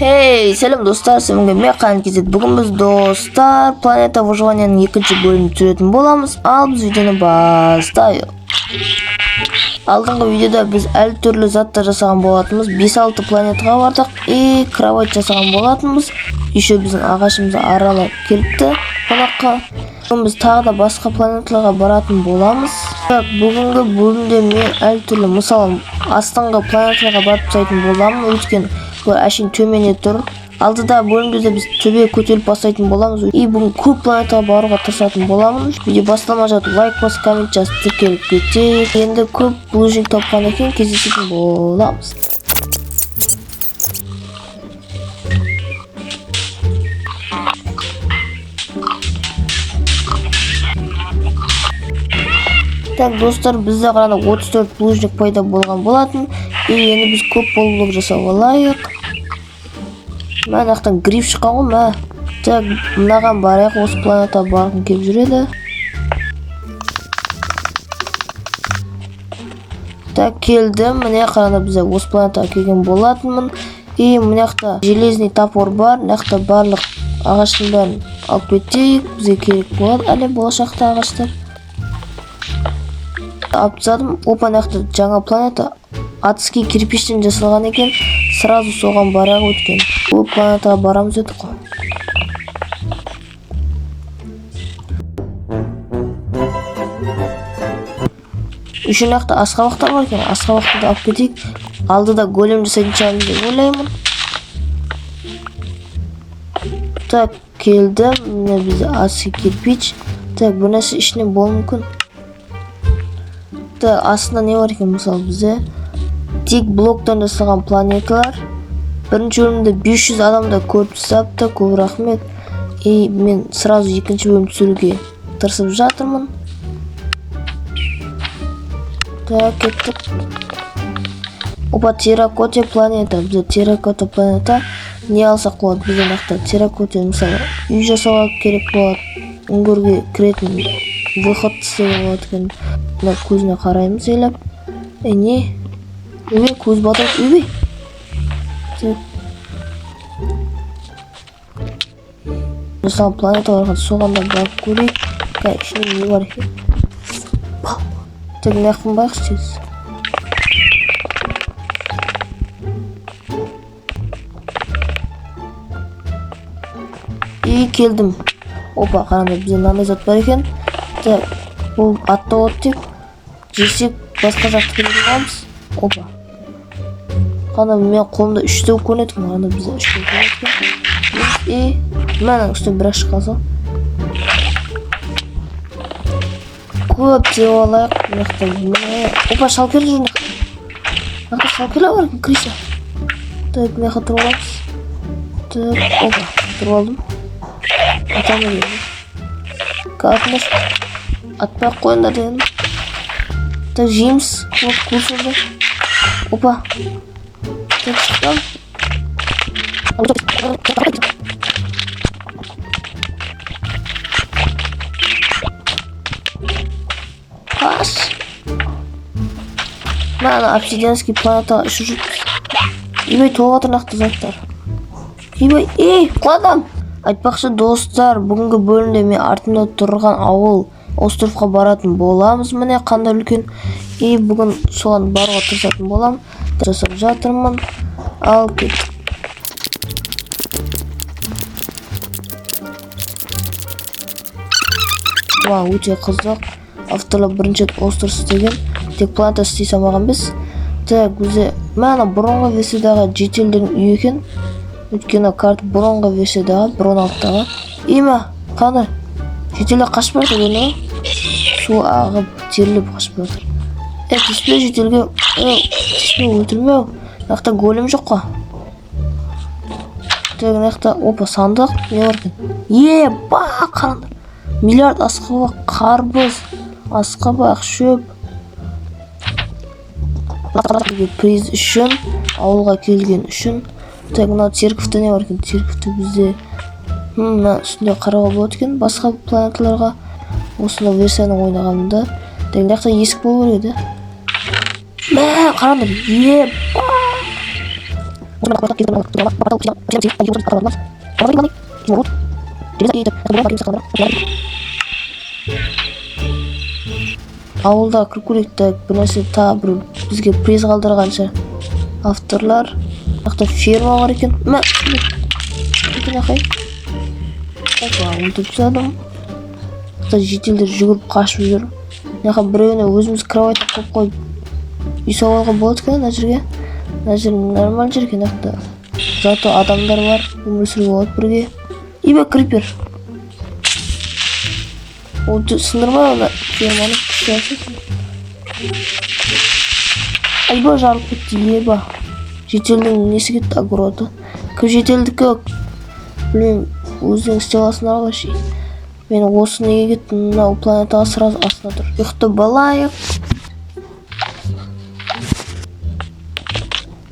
Hey, selam dostlar, sevimli Mekan Kizet. Bugün biz dostlar Planeta Выживаниянын екінші бөлімін түсіретін боламыз. Ал біз видеоны бастайық. Алдыңғы видеода біз әр түрлі заттар жасаған болатынбыз. 5-6 планетаға бардық и кровать жасаған болатынбыз. Еще біздің ағашымызды аралап келіпті қонаққа. Бүгін біз тағы да басқа планеталарға баратын боламыз. Бүгінгі бөлімде мен әр түрлі, мысалы, астыңғы планеталарға барып тастайтын боламын. Өйткені әшейін төмене тұр. Алдыда бөлімде біз төбе көтеріліп бастайтын боламыз. И бүгін көп планетаға баруға тырысатын боламын. Видео басталмай жатып лайк басып, коммент жазып тіркеліп кетейік. Енді көп блужник тапқаннан кейін кездесетін боламыз. Так, достар, бізде қарағанда 34 блужник пайда болған болатын. И енді біз көп болулық жасап алайық. Мен ақтан гриф шыққан ғой, мә. Так, мынаған барайық, осы планета барғым келіп жүреді. Так, келдім. Міне қарағанда бізде осы планетаға келген болатынмын. И мынақта железный топор бар. Мынақта барлық ағаштың бәрін алып кетейік. Бізге керек болады әлі болашақта ағаштар. Алып тастадым. Опа, мынақта жаңа планета атыски кирпичтен жасалған екен. Сразу соған барайық өткен. Бұл планетаға барамыз өтіп қой. Үшін ақта асқабақтар бар екен. Асқабақтарды алып кетейік. Алдыда голем жасайтын шығармыз деп ойлаймын. Так, келдім. Міне бізде атыски кирпич. Так, бір нәрсе ішінен болуы мүмкін. Так, астында не бар екен, мысалы бізде тек блоктан жасалған планеталар. Бірінші бөлімде 500 адамда көріп тастапты, көп рахмет. И мен сразу екінші бөлім түсіруге тырысып жатырмын. Так, кеттік. Опа, терракота планета. Бізде терракота планета. Не алсақ болады? Бізде нақты терракота, мысалы, үй жасауға керек болады. Үңгірге кіретін выход істеуге болады екен. Мына көзіне қараймыз елеп. Не? Өбе, көз батырып, өбе. Мысалы планета барған соғанда барып көрейік. Ішінде не бар екен? Так, не қынбайық істейіз. И келдім. Опа, қараңдар, бізде мынандай зат бар екен. Так, бұл атта оттек. Жесек басқа жақты келген боламыз. Опа. Қана мен қолымда 3-те көрінеді екен. Қана бізде 3-те көрінеді екен. И менің үстіне бірақ шыққанса. Көп деп алайық. Опа, шалкер жүрін. Мақта шалкерлер бар екен, Криса. Так, меха тұрып аламыз. Так, опа, тұрып алдым. Атамын еді. Қатынаш атпақ қойындар дегенім. Так, жейміз. Көрсілді. Опа. Так, шықтам. Қаш. Мәні обсидианский планетаға үші жүріп. Ебай, толға тұрнақты заттар. Ебай, құладам. Айтпақшы достар, бүгінгі бөлімде мен артымда тұрған ауыл островқа баратын боламыз. Міне қандай үлкен. И бүгін соған баруға тырысатын болам. Жасап жатырмын. Ал кеттік. Өте қызық. Авторлар бірінші остров істеген. Тек планета істей самаған біз. Так, бізде мәні бұрынғы версиядағы жетелдердің үйі екен. Өйткені карт бұрынғы версиядағы, 16-тағы. Има, қаныр, жетелі қашып барды көріне? Су ағып, теріліп қашып барды. Теспе жетелге, теспе өлтірмеу. Нақта голем жоқ қо. Так, нақта, опа, сандық, не бар екен? Ба, қарандар. Миллиард асқабақ, қарбыз, асқабақ, шөп. Приз үшін, ауылға келген үшін. Так, мына церковьте не бар екен? Церковьте бізде үстінде қарауға болады екен. Басқа планеталарға осында версияның ойнағанында. Так, мынақта есік болу керек еді. Қараңдар. Ауылда күркүректі бір нәрсе тағы бір бізге приз қалдырғанша авторлар жақта ферма бар екен. Мә ақай ұмытып тастадым. Жетелдер жүгіріп қашып жүр. Мына біреуіне өзіміз кровать қойып қойып үй салуға болады екен. Мына жерге, мына жер нормаль жер екен. Зато адамдар бар, өмір сүруге болады бірге. Ибе крипер. Ол сындырмай оны ферманы күшті. Айба жарылып кетті, еба. Жетелдің несі кетті, агроды. Кім жетелдікі білмеймін, өзің істей аласындар ғой шей. Мен осы неге кеттім, мынау планетаға сразу астына тұр. Ұйықты балайық.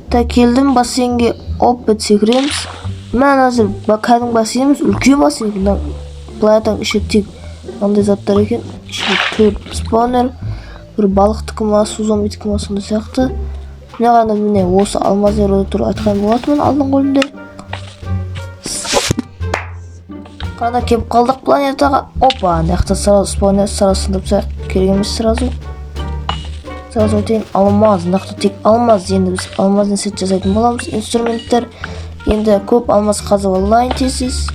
Та келдім бассейнге опыт секіреміз. Мен әзір кәдің бассейніміз үлкен бассейн. Планетаның іші тек мынандай заттар екен. Ішінде 4 спаунер, бір балықтікі ма, су зомбитікі ма, сондай сияқты. Міне ғана міне осы алмаз ерода тұр айтқан болатымын алдың қолымда. Қана кеп қалдық планетаға. Опа, наяқта сразу спаунер сразу сындып керек емес сразу. Сразу өтейін алмаз, нақты тек алмаз. Енді біз алмаздың сет жасайтын боламыз. Инструменттер. Енді көп алмаз қазып алайын тезіз.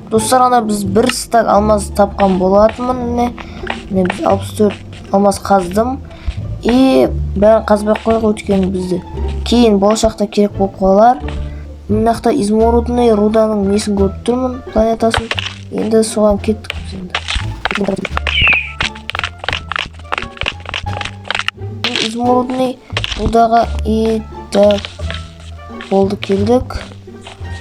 Достар, ана біз бір стак алмаз тапқан болатынмын. Міне біз 64 алмаз қаздым. Бәрін қазбақ қойық өткен бізді. Кейін болашақта керек болып қалар. Мынақта изумрудный руданың несін көріп тұрмын, планетасын. Енді соған кеттік біз енді. Изумрудный рудаға болды келдік.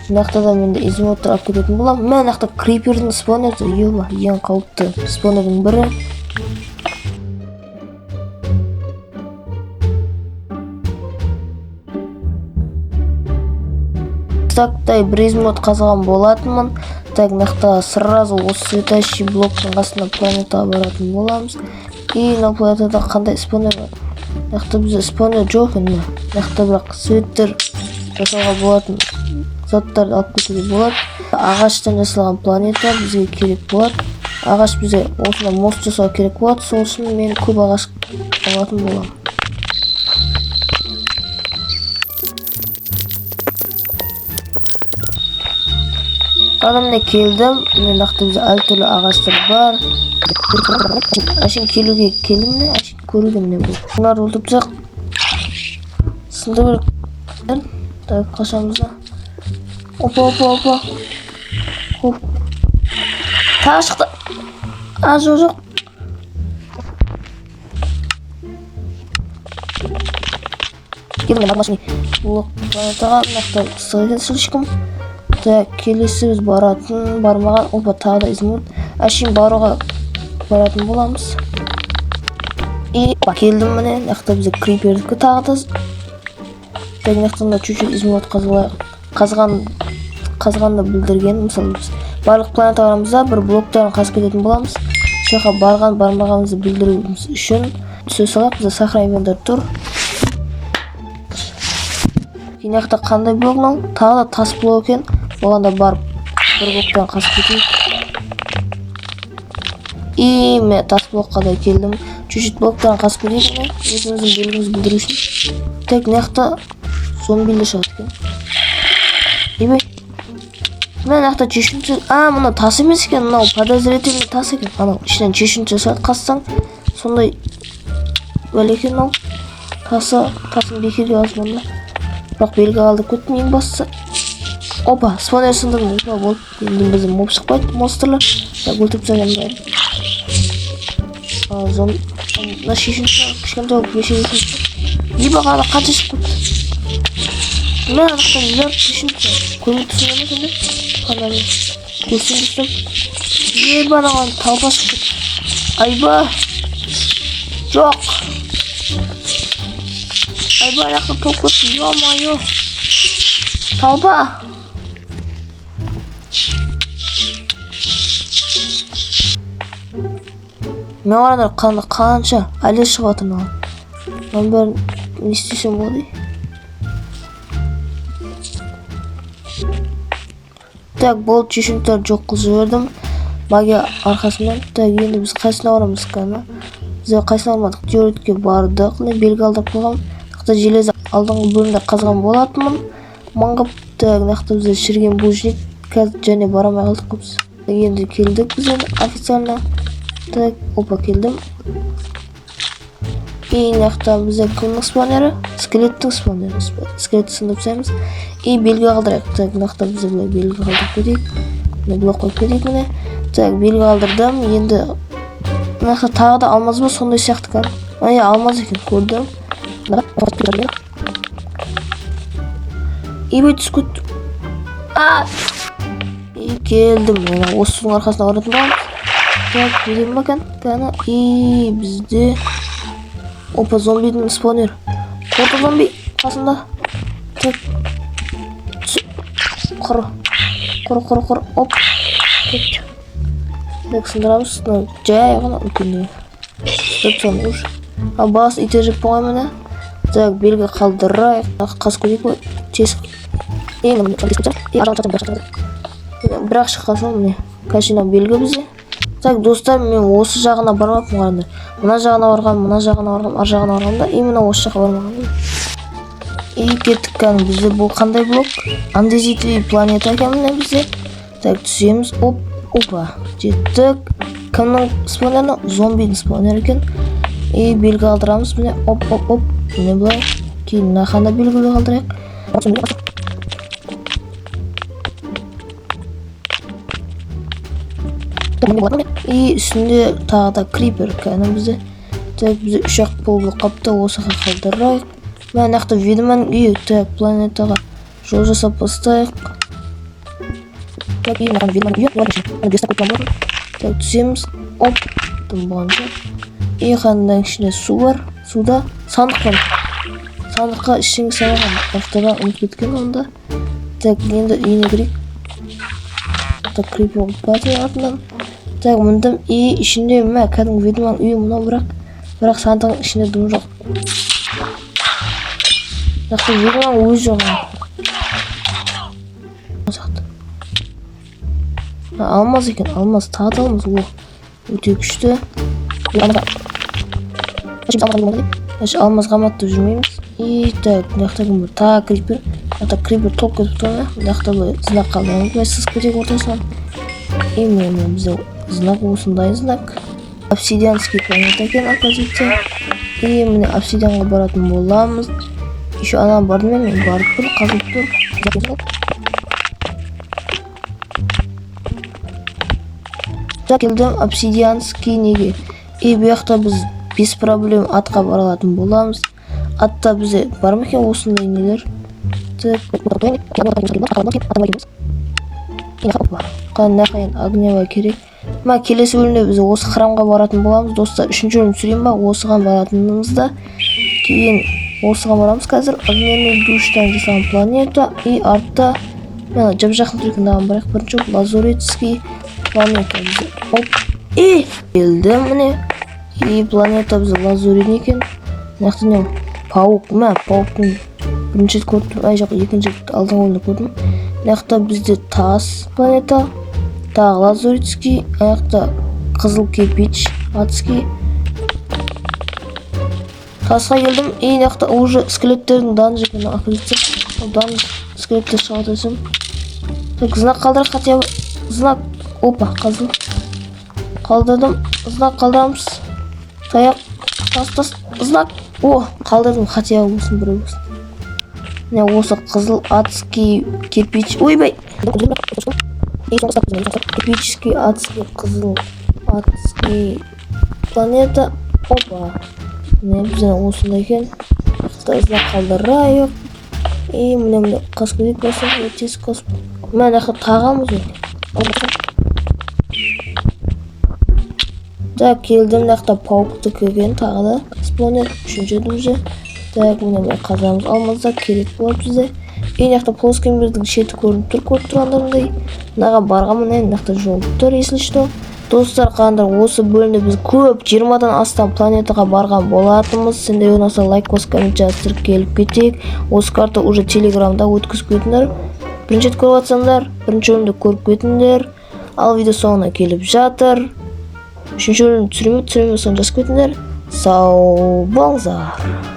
Мынақта да менде изумрудтар алып кететін болам. Мынақта крипердің спаунері, ең қауіпті спаунердің бірі. Тактай бір изумруд қазған болатынмын. Так, мынақта сразу осы светящий блоктың қасына планетаға баратын боламыз. Мына планетада қандай спаунер бар? Мынақта бізде спаунер жоқ енді. Мынақта бірақ светтер жасауға болатын заттарды алып кетуге болады. Ағаштан жасалған планета бізге керек болады. Ағаш бізге осында мост жасау керек болады. Сол үшін мен көп ағаш алатын боламын. Қадамда келдім. Мынақта бізде әртүрлі ағаштар бар. Әшін келуге келдім не? Әшін көруге міне бұл. Бұлар өлтіп жақ. Сынды бір. Так, қашамызда. Опа. Хоп. Тағы шықты. Жоқ. Келдім мен машине. Бұл планетаға мынақта сығыген шылшықым. Келесі біз бармаған. Опа, тағы да изумруд. Әшейін баруға баратын боламыз. Келдім міне. Мынақта бізде крипердікі тағы да. Мынақтан да чуть-чуть изумруд қазғанды білдірген. Мысалы біз барлық планеталарымызда бір блоктарын қазып кететін боламыз. Соға бармағанымызды білдіруіміз үшін түсе салақ бізде сохраненияда тұр. Мынақта қандай блок мынау? Тағы да тас блок екен. Оғанда барып бір блоктарын қазып кетейік. Мен тас блокқа да келдім. Чуть-чуть блоктарын қазып кетейік. Өзіміздің бөлігімізді білдіру үшін. Так, мынақта зомбилер шығады екен. Мен мынақта чешінші... Мұны тас емес екен. Мынау подозрительный тас екен. Анау ішінен чешінші жасады қассаң. Сондай бәл екен мынау. Тасын бекерге азманда. Бірақ белгі алдып көттім ең бастысы. Опа, спаунер сындырдым. Опа болып. Енді біздің моб шықпайды, монстрлар. Өлтіріп тастаған бәрі. Мына шешінші кішкентай болып бешегесін. Ғана қанша шығып көтті. Мен анықтан миллиард шешінші. Көмек түсін емес енді. Қанағы көсін түсіп. Анаған талба шығып көтті. Айба. Жоқ. Айба аяққа топ көтті. Йо-майо. Талба. мен қараңдар қанша әлі шығып жатыр маған. Мен бәрін не істесем болады? Так, болды, шешімдер жоқ қылып жібердім магия арқасымен. Так, енді біз қайсына барамыз кәні? Біз қайсына бармадық? Теоретке бардық, белгі алдырып қойғам. Нақты железі алдыңғы бөлімде қазған болатынмын. Маңғып, так, нақты бізде шірген булыжник қазір және барамай қалдық қой біз. Енді келдік біз енді официально. Так, опа, келдім. И нақты бізде кімнің спонері? Скелеттің спонері. Скелетті сындып тастаймыз. И белгі қалдырайық. Так, нақты бізде белгі қалдырып кетейік. Блок қойып кетейік міне. Так, белгі қалдырдым. Енді нақты тағы да алмаз ба сондай сияқты кән. Міне алмаз екен, көрдім. И бет түскөт. И келдім. Осы судың арқасына баратын боламыз. Так, берем ба кәні? И бізде опа, зомбидің спонер. Қорты зомби қасында. Так, құр. Оп. Так, сындырамыз. Жай ғана үлкендегі. Стоп, соны ұш. Бас итежіп болғай мені. Так, белгі қалдырайық. Қас көрейік бой. Тесік. Бірақ шыққасын міне. Кәшина белгі бізде. Так, достар, мен осы жағына бармаппын қарандар. Мына жағына барғам, ар жағына барғам да, именно осы жаққа бармағам. И кеттік кәні бізде бұл қандай блок? Андезитли планета екен міне бізде. Так, түсеміз. Опа, жеттік. Кімнің спонеріне? Зомбидің спонер екен. И белгі қалдырамыз міне. Оп. Міне бұлай. Кейін нақанда белгі қалдырайық. И үстінде тағы да крипер кәні бізде. Так, бізде үшақ болу қапты, осыға қалдырайық. Мен нақты видіман үйі. Так, планетаға жол жасап бастайық. Так, видіман үйі. Так, түсеміз. Оп, тым болғанша. И қандың ішінде су бар. Суда сандық бар. Сандыққа ішіңі салаған. Автоға ұмыт кеткен онда. Так, енді үйіне кірейік. Так, крипер болып бәтін артынан. Так, мұндым. И ішінде мә кәдің видіман үйі мұна бірақ сандығын ішінде дұм жоқ. Нақты видіман өз жоқ. Алмаз екен, алмаз, тағы да алмаз. Өте күшті. Алмаз қаматты жүрмейміз. И так, нақты кім бар? Тағы крипер. Нақты крипер топ кетіп тұрмай. Нақты бұл знак қалдырмыз. Мен сыз кетек ортасынан. И мен бізде знак осындай знак. Обсидианский планета екен, оказывается. И міне обсидианға баратын боламыз. Еще ана бардым мен барыппын, қазылыппын. Так, келдім обсидианский неге. И бұяқта біз без проблем атқа бара алатын боламыз. Атта бізде бар ма екен осындай нелер? Так, қайын огнева керек. Ма келесі бөлімде біз осы храмға баратын боламыз. Достар, үшінші бөлім түсірейін ба? Осыған баратынымызда. Кейін осыған барамыз қазір. Огненный душтан жасаған планета. И артта жап жақын түркіндаған барайық. Бірінші лазурецкий планета бізде. Оп. И келді міне. И планета бізде лазурин екен. Нақты не паук. Пауктың бірінші көрдім. Жоқ, екінші алдыңғы ойында көрдім. Нақты бізде тас планета. Тағы лазурецкий. Аяқта қызыл кирпич адский. Тасқа келдім. И нақты уже скелеттердің данжы екен. Данж скелеттер шығады өсім. Так, знак қалдырық қатия. Знак. Опа, қызыл. Қалдырдым. Знак қалдырамыз. Таяқ. Тас. Знак. Қалдырдым. Қатия болсын, бір болсын. Міне осы қызыл адский кирпич. Ойбай. Кирпический адский қызыл адский планета. Опа. Міне бізден осындай екен. Знак қалдырайық. И міне қаскөдек болсын. Өтес қасып. Мен тағамыз екен. Так, келдім нақты пауқты көген тағы да спонер үшінші дүмже. Так, міне қазамыз алмазда керек болады бізде. И нақты плоскембердің шеті көрініп тұрғандарындай. Наға барған міне нақты жол тұр, если что. Достар, қандай осы бөлімде біз көп 20-дан астам планетаға барған болатынбыз. Сендер болса лайк басып коммент жаздырып келіп кетейік. Осы карта уже телеграмда өткізіп кетіңдер. Бірінші рет көріп жатсаңдар, бірінші бөлімді көріп кетіңдер. Ал видео соңына келіп жатыр. Үшінші бөлімді түсіремін соны жазып кетіңдер. Сау болыңыздар.